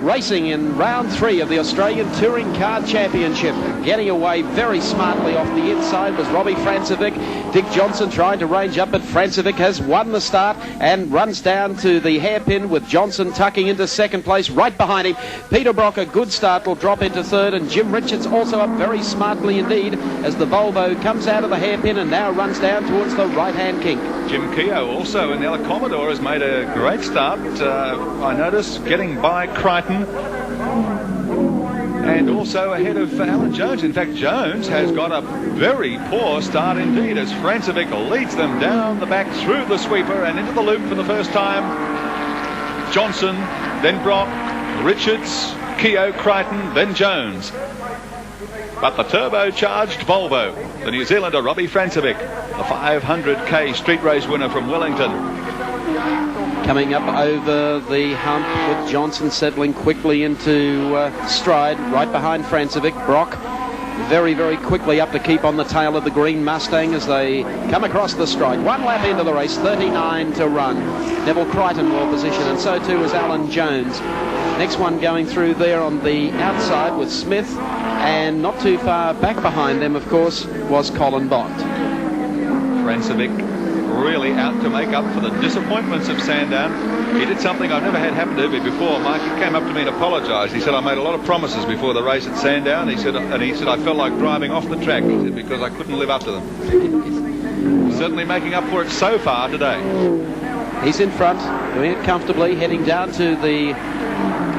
racing in round 3 of the Australian Touring Car Championship. Getting away very smartly off the inside was Robbie Francevic. Dick Johnson trying to range up, but Francevic has won the start and runs down to the hairpin with Johnson tucking into second place right behind him. Peter Brock, a good start, will drop into third, and Jim Richards also up very smartly indeed as the Volvo comes out of the hairpin and now runs down towards the right-hand kink. Jim Keogh also in the other Commodore has made a great start. I noticed getting by Crichton and also ahead of Alan Jones. In fact, Jones has got a very poor start indeed as Francevic leads them down the back through the sweeper and into the loop for the first time. Johnson, then Brock, Richards, Keogh, Crichton, then Jones. But the turbocharged Volvo, the New Zealander Robbie Francevic, the 500k street race winner from Wellington. Coming up over the hump with Johnson settling quickly into stride right behind Francevic. Brock very, very quickly up to keep on the tail of the green Mustang as they come across the stride. 1 lap into the race, 39 to run. Neville Crichton well positioned, and so too is Alan Jones. Next one going through there on the outside with Smith, and not too far back behind them, of course, was Colin Bond. Francevic really out to make up for the disappointments of Sandown. He did something I've never had happen to me before. Mike, he came up to me and apologised. He said, I made a lot of promises before the race at Sandown. He said I felt like driving off the track. He said, because I couldn't live up to them. Certainly making up for it so far today. He's in front, doing it comfortably, heading down to the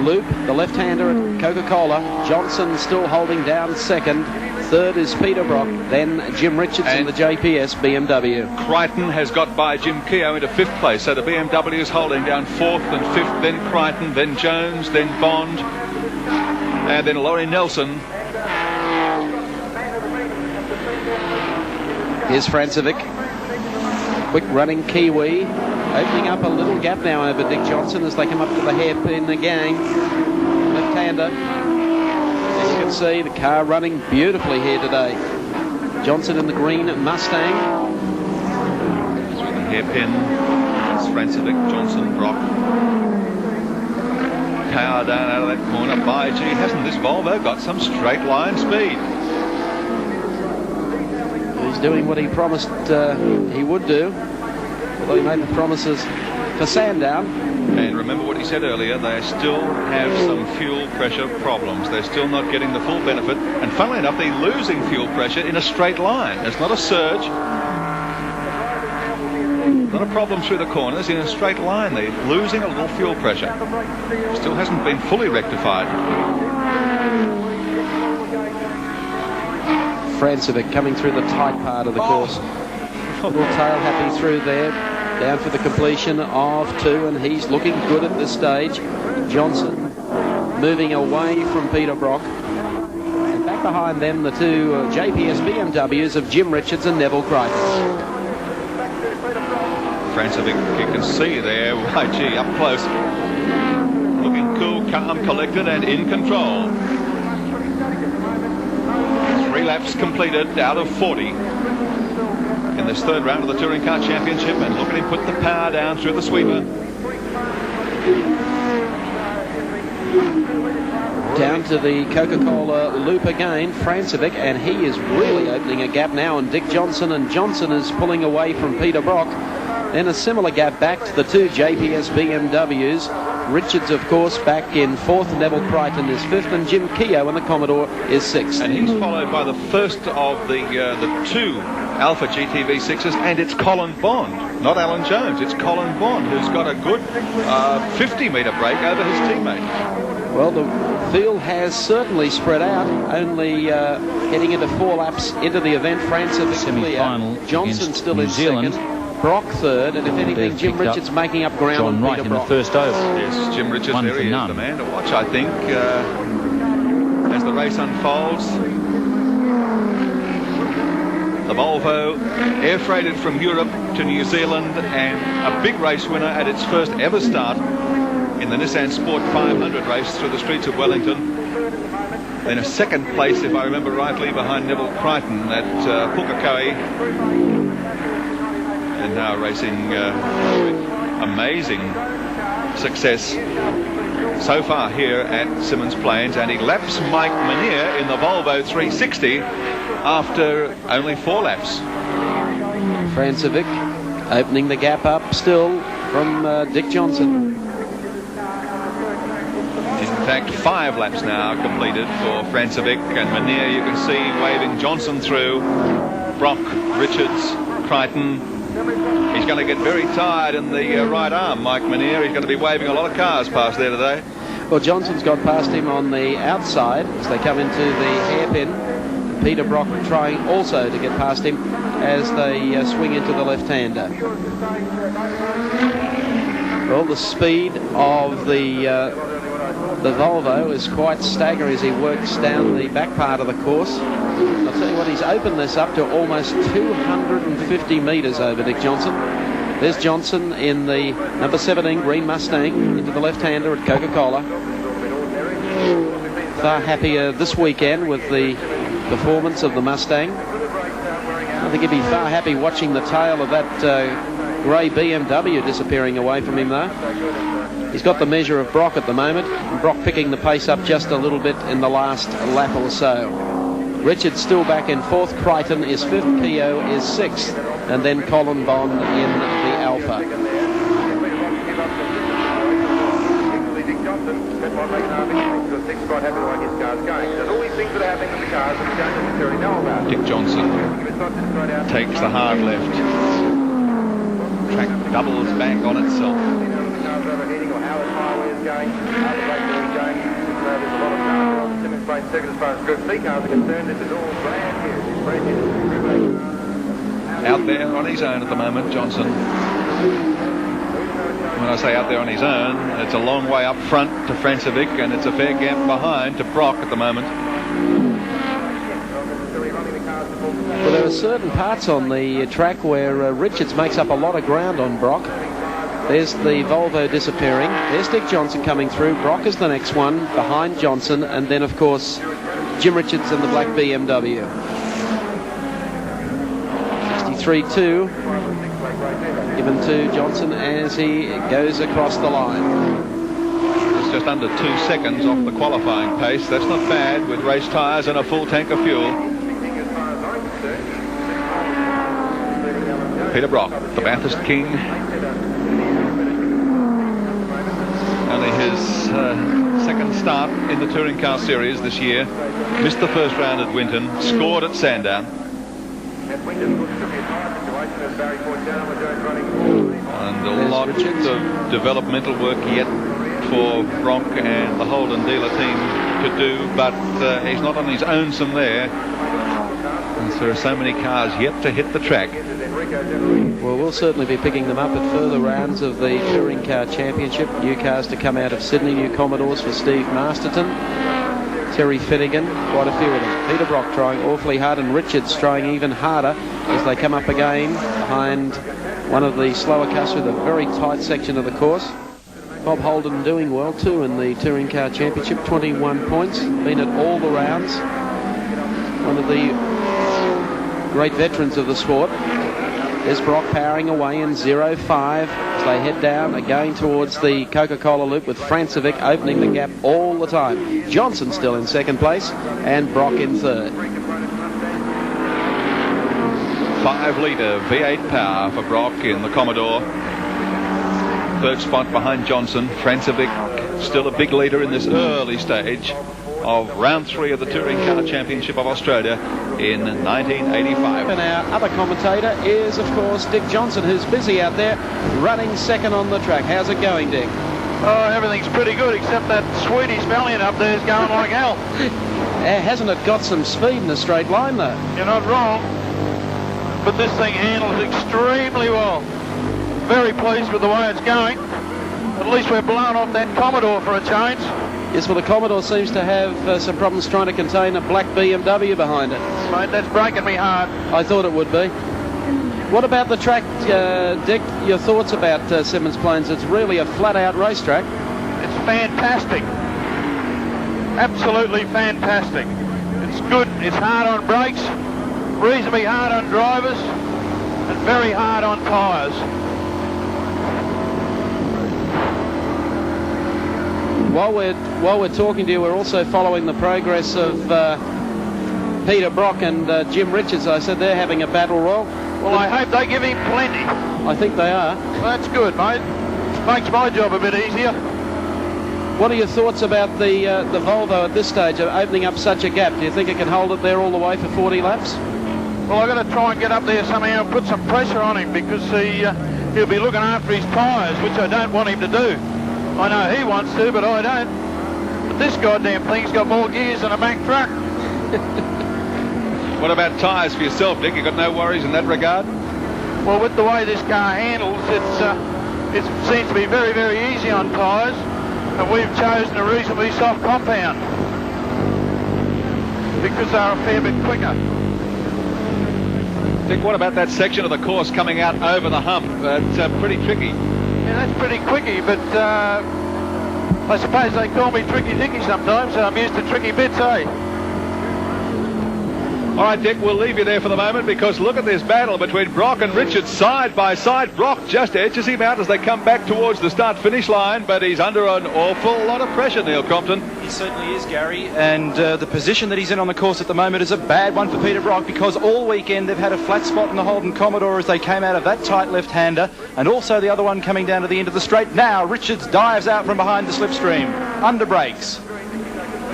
loop, the left-hander at Coca-Cola. Johnson still holding down second. Third is Peter Brock, then Jim Richards in the JPS BMW. Crichton has got by Jim Keogh into 5th place, so the BMW is holding down 4th and 5th, then Crichton, then Jones, then Bond, and then Laurie Nelson. Here's Francevic, quick running Kiwi, opening up a little gap now over Dick Johnson as they come up to the hairpin again. Left-hander. As you can see, the car running beautifully here today. Johnson in the green Mustang. Through the hairpin, it's Francevic, Johnson, Brock. Power down out of that corner. By gee, hasn't this Volvo got some straight line speed? He's doing what he promised he would do, although he made the promises for Sandown. And remember what he said earlier, they still have some fuel pressure problems. They're still not getting the full benefit. And funnily enough, they're losing fuel pressure in a straight line. It's not a surge. Not a problem through the corners. In a straight line, they're losing a little fuel pressure. Still hasn't been fully rectified. Francevic coming through the tight part of the course. Little tail happy through there. Down for the completion of 2, and he's looking good at this stage. Johnson moving away from Peter Brock. And back behind them, the 2 JPS BMWs of Jim Richards and Neville Crichton. Francevic, you can see there, YG up close. Looking cool, calm, collected, and in control. 3 laps completed out of 40. In this 3rd round of the Touring Car Championship, and look at him put the power down through the sweeper. Down to the Coca-Cola loop again, Francevic, and he is really opening a gap now on Dick Johnson, and Johnson is pulling away from Peter Brock. Then a similar gap back to the 2 JPS BMWs. Richards, of course, back in 4th. Neville Crichton is 5th, and Jim Keogh in the Commodore is 6th. And he's followed by the first of the 2 Alpha GTV6s, and it's Colin Bond, not Alan Jones. It's Colin Bond, who's got a good 50-metre break over his teammate. Well, the field has certainly spread out, only heading into 4 laps into the event. Francevic semi-final, Johnson still New in Zealand. 2nd. Brock 3rd, and if anything, Jim Richards making up ground on John Peter Wright Brock. in the first oval. Yes, Jim Richards, there he is, the man to watch, I think, as the race unfolds. The Volvo, air freighted from Europe to New Zealand, and a big race winner at its first ever start in the Nissan Sport 500 race through the streets of Wellington. Then a 2nd place, if I remember rightly, behind Neville Crichton at Pukekohe. And now racing with amazing success so far here at Symmons Plains, and he laps Mike Manier in the Volvo 360 after only 4 laps. Francevic opening the gap up still from Dick Johnson. In fact, 5 laps now completed for Francevic, and Manier, you can see, waving Johnson through. Brock, Richards, Crichton. He's going to get very tired in the right arm, Mike Manier. He's going to be waving a lot of cars past there today. Well, Johnson's got past him on the outside as they come into the hairpin. Peter Brock trying also to get past him as they swing into the left-hander. Well, the speed of the Volvo is quite staggering as he works down the back part of the course. I'll tell you what, he's opened this up to almost 250 metres over Dick Johnson. There's Johnson in the number 17 green Mustang into the left-hander at Coca-Cola. Far happier this weekend with the performance of the Mustang. I think he'd be far happy watching the tail of that grey BMW disappearing away from him though. He's got the measure of Brock at the moment. Brock picking the pace up just a little bit in the last lap or so. Richards still back in 4th. Crichton is 5th. Keogh is 6th. And then Colin Bond in the Alpha. Dick Johnson takes the hard left. Track doubles back on itself. Out there on his own at the moment, Johnson. When I say out there on his own, it's a long way up front to Francevic, and it's a fair gap behind to Brock at the moment. Well, there are certain parts on the track where Richards makes up a lot of ground on Brock. There's the Volvo disappearing. There's Dick Johnson coming through. Brock is the next one behind Johnson, and then of course Jim Richards and the black BMW. 63.2 given to Johnson as he goes across the line. It's just under 2 seconds off the qualifying pace. That's not bad with race tyres and a full tank of fuel. Peter Brock, the Bathurst King. Only his second start in the Touring Car Series this year. Missed the first round at Winton, scored at Sandown. And a lot of developmental work yet for Brock and the Holden dealer team to do, but he's not on his own some there. And there are so many cars yet to hit the track. Well, we'll certainly be picking them up at further rounds of the Touring Car Championship. New cars to come out of Sydney, new Commodores for Steve Masterton, Terry Finnegan, quite a few of them. Peter Brock trying awfully hard, and Richards trying even harder as they come up again behind one of the slower cars with a very tight section of the course. Bob Holden doing well too in the Touring Car Championship, 21 points, been at all the rounds. One of the great veterans of the sport. There's Brock powering away in 0.5 as they head down again towards the Coca-Cola loop with Francevic opening the gap all the time. Johnson still in 2nd place and Brock in 3rd. 5-litre V8 power for Brock in the Commodore. 3rd spot behind Johnson. Francevic still a big leader in this early stage of round 3 of the Touring Car Championship of Australia in 1985. And our other commentator is, of course, Dick Johnson, who's busy out there running 2nd on the track. How's it going, Dick? Oh, everything's pretty good, except that Swedish Valiant up there is going like hell. Hasn't it got some speed in a straight line, though? You're not wrong, but this thing handles extremely well. Very pleased with the way it's going. At least we're blowing off that Commodore for a change. Yes, well, the Commodore seems to have some problems trying to contain a black BMW behind it. Mate, that's breaking me hard. I thought it would be. What about the track, Dick? Your thoughts about Symmons Plains? It's really a flat-out racetrack. It's fantastic. Absolutely fantastic. It's good. It's hard on brakes, reasonably hard on drivers, and very hard on tyres. While we're talking to you, we're also following the progress of Peter Brock and Jim Richards. I said they're having a battle royal. Well, I hope they give him plenty. I think they are. Well, that's good, mate. Makes my job a bit easier. What are your thoughts about the Volvo at this stage, of opening up such a gap? Do you think it can hold it there all the way for 40 laps? Well, I've got to try and get up there somehow and put some pressure on him, because he'll be looking after his tyres, which I don't want him to do. I know he wants to, but I don't. But this goddamn thing's got more gears than a Mack truck. What about tyres for yourself, Dick? You got no worries in that regard? Well, with the way this car handles, it seems to be very, very easy on tyres, and we've chosen a reasonably soft compound because they're a fair bit quicker. Dick, what about that section of the course coming out over the hump? It's pretty tricky. Yeah, that's pretty quicky, but I suppose they call me Tricky Dicky sometimes, so I'm used to tricky bits, eh? All right, Dick, we'll leave you there for the moment, because look at this battle between Brock and Richards side by side. Brock just edges him out as they come back towards the start-finish line, but he's under an awful lot of pressure, Neil Compton. He certainly is, Gary, and the position that he's in on the course at the moment is a bad one for Peter Brock, because all weekend they've had a flat spot in the Holden Commodore as they came out of that tight left-hander, and also the other one coming down to the end of the straight. Now Richards dives out from behind the slipstream, under brakes.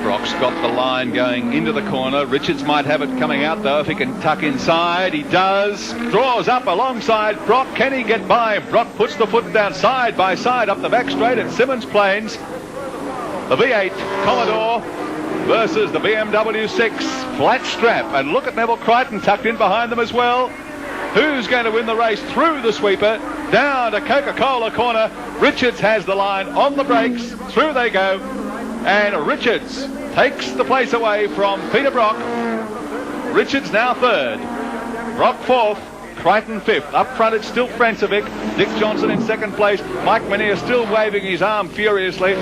Brock's got the line going into the corner. Richards might have it coming out, though, if he can tuck inside. He does. Draws up alongside Brock. Can he get by? Brock puts the foot down side by side up the back straight at Symmons Plains. The V8 Commodore versus the BMW 6 flat strap. And look at Neville Crichton tucked in behind them as well. Who's going to win the race? Through the sweeper, down to Coca-Cola corner. Richards has the line on the brakes. Through they go. And Richards takes the place away from Peter Brock. Richards now third. Brock fourth. Crichton fifth. Up front it's still Francevic. Dick Johnson in second place. Mike Menier still waving his arm furiously.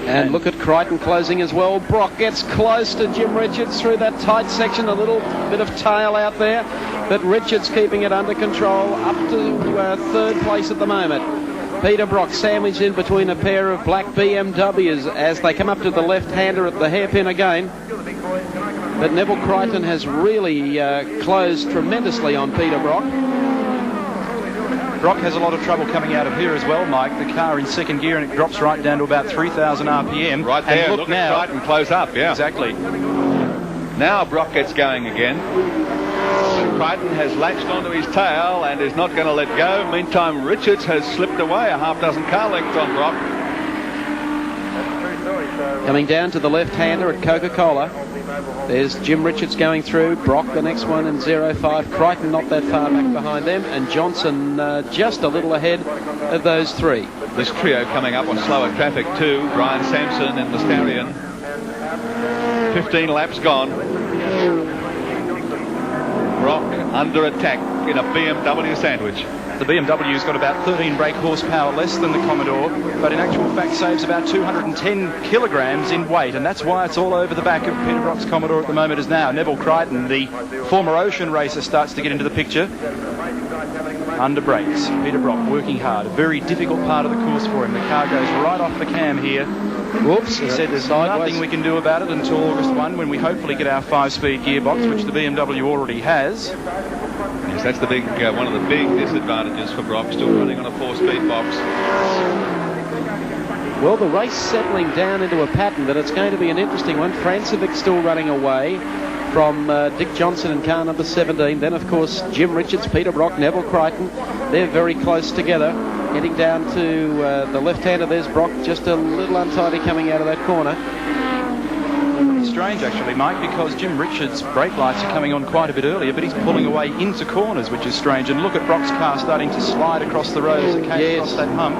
And look at Crichton closing as well. Brock gets close to Jim Richards through that tight section. A little bit of tail out there. But Richards keeping it under control up to third place at the moment. Peter Brock sandwiched in between a pair of black BMWs as they come up to the left-hander at the hairpin again. But Neville Crichton has really closed tremendously on Peter Brock. Brock has a lot of trouble coming out of here as well, Mike. The car in second gear and it drops right down to about 3,000 RPM. Right there, and look now, at Crichton close up, yeah. Exactly. Now Brock gets going again. Crichton has latched onto his tail and is not going to let go. Meantime, Richards has slipped away a half dozen car lengths on Brock. Coming down to the left-hander at Coca-Cola. There's Jim Richards going through. Brock the next one in 05. Crichton not that far back behind them. And Johnson just a little ahead of those three. This trio coming up on slower traffic too. Brian Sampson in the Stallion. 15 laps gone. Brock under attack in a BMW sandwich. The BMW's got about 13 brake horsepower less than the Commodore, but in actual fact saves about 210 kilograms in weight, and that's why it's all over the back of Peter Brock's Commodore at the moment. Is now Neville Crichton, the former ocean racer, starts to get into the picture. Under brakes, Peter Brock working hard. A very difficult part of the course for him. The car goes right off the cam here. Whoops, he said there's nothing we can do about it until August 1, when we hopefully get our 5-speed gearbox, which the BMW already has. Yes, that's the big one of the big disadvantages for Brock, still running on a 4-speed box. Well, the race settling down into a pattern, but it's going to be an interesting one. Francevic still running away from Dick Johnson in car number 17. Then, of course, Jim Richards, Peter Brock, Neville Crichton. They're very close together. Heading down to the left-hander, there's Brock, just a little untidy coming out of that corner. Strange, actually, Mike, because Jim Richards' brake lights are coming on quite a bit earlier, but he's pulling away into corners, which is strange. And look at Brock's car starting to slide across the road as it came across that hump.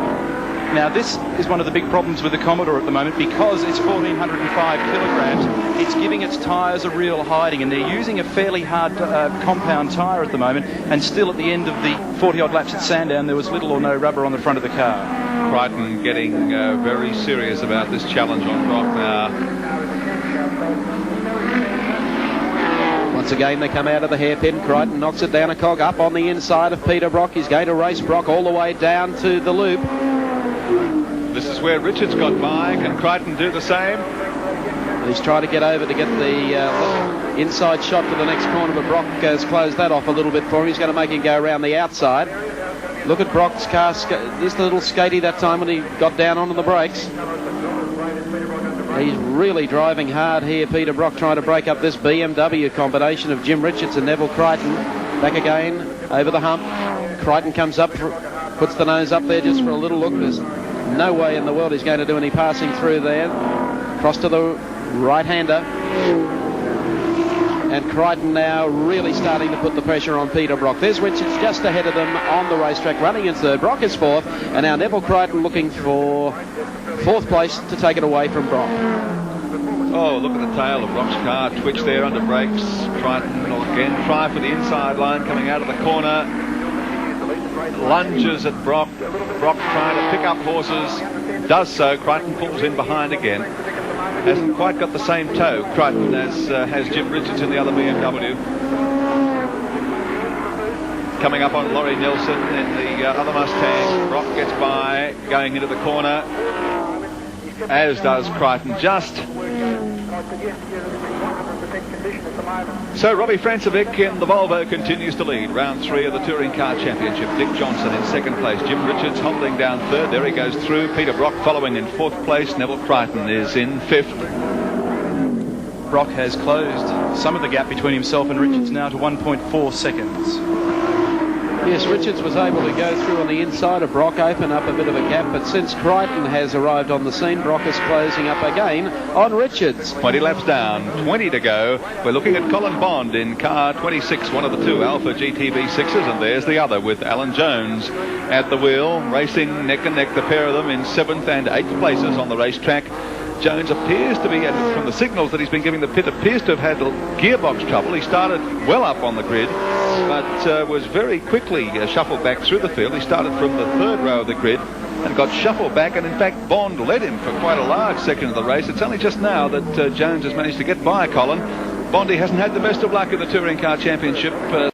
Now, this is one of the big problems with the Commodore at the moment, because it's 1,405 kilograms. It's giving its tyres a real hiding, and they're using a fairly hard compound tyre at the moment, and still at the end of the 40-odd laps at Sandown, there was little or no rubber on the front of the car. Crichton getting very serious about this challenge on Brock now. Once again, they come out of the hairpin. Crichton knocks it down a cog up on the inside of Peter Brock. He's going to race Brock all the way down to the loop. This is where Richards got by. Can Crichton do the same? He's trying to get over to get the inside shot to the next corner, but Brock has closed that off a little bit for him. He's going to make him go around the outside. Look at Brock's car, just a little skatey that time when he got down onto the brakes. He's really driving hard here, Peter Brock, trying to break up this BMW combination of Jim Richards and Neville Crichton. Back again, over the hump. Crichton comes up, puts the nose up there just for a little look. There's no way in the world he's going to do any passing through there. Cross to the right-hander. And Crichton now really starting to put the pressure on Peter Brock. There's Richards just ahead of them on the racetrack, running in third. Brock is fourth, and now Neville Crichton looking for fourth place to take it away from Brock. Oh, look at the tail of Brock's car. Twitch there under brakes. Crichton will again try for the inside line coming out of the corner. Lunges at Brock. Brock trying to pick up horses. Does so. Crichton pulls in behind again. Hasn't quite got the same toe, Crichton, as has Jim Richards in the other BMW. Coming up on Laurie Nelson in the other Mustang. Brock gets by, going into the corner, as does Crichton. So Robbie Francevic in the Volvo continues to lead round 3 of the Touring Car Championship. Dick Johnson in second place. Jim Richards hobbling down third. There he goes through. Peter Brock following in fourth place. Neville Crichton is in fifth. Brock has closed some of the gap between himself and Richards now to 1.4 seconds. Yes, Richards was able to go through on the inside of Brock, open up a bit of a gap, but since Crichton has arrived on the scene, Brock is closing up again on Richards. 20 laps down, 20 to go. We're looking at Colin Bond in car 26, one of the two Alpha GTV6s, and there's the other with Alan Jones at the wheel, racing neck and neck, the pair of them in 7th and 8th places on the racetrack. Jones appears to be, from the signals that he's been giving the pit, appears to have had gearbox trouble. He started well up on the grid, but was very quickly shuffled back through the field. He started from the third row of the grid and got shuffled back, and in fact Bond led him for quite a large section of the race. It's only just now that Jones has managed to get by Colin. Bondy hasn't had the best of luck in the Touring Car Championship.